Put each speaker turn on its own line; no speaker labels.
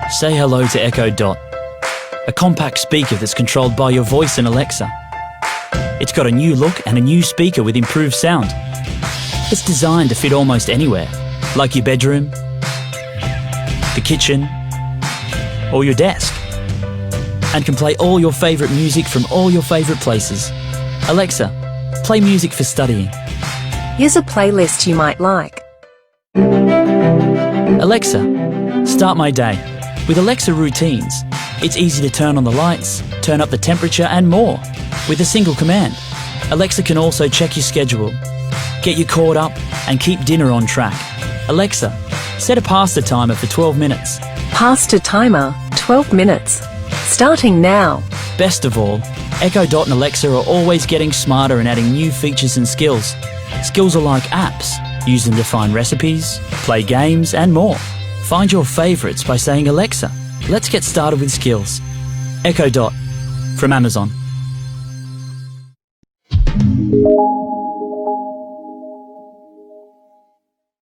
Say hello to Echo Dot, a compact speaker that's controlled by your voice and Alexa. It's got a new look and a new speaker with improved sound. It's designed to fit almost anywhere, like your bedroom, the kitchen, or your desk, and can play all your favourite music from all your favourite places. Alexa, play music for studying.
Here's a playlist you might like.
Alexa, start my day. With Alexa Routines, it's easy to turn on the lights, turn up the temperature and more with a single command. Alexa can also check your schedule, get you caught up and keep dinner on track. Alexa, set a pasta timer for 12 minutes.
Pasta timer, 12 minutes. Starting now.
Best of all, Echo Dot and Alexa are always getting smarter and adding new features and skills. Skills are like apps. Use them to find recipes, play games and more. Find your favourites by saying, Alexa, let's get started with skills. Echo Dot from Amazon.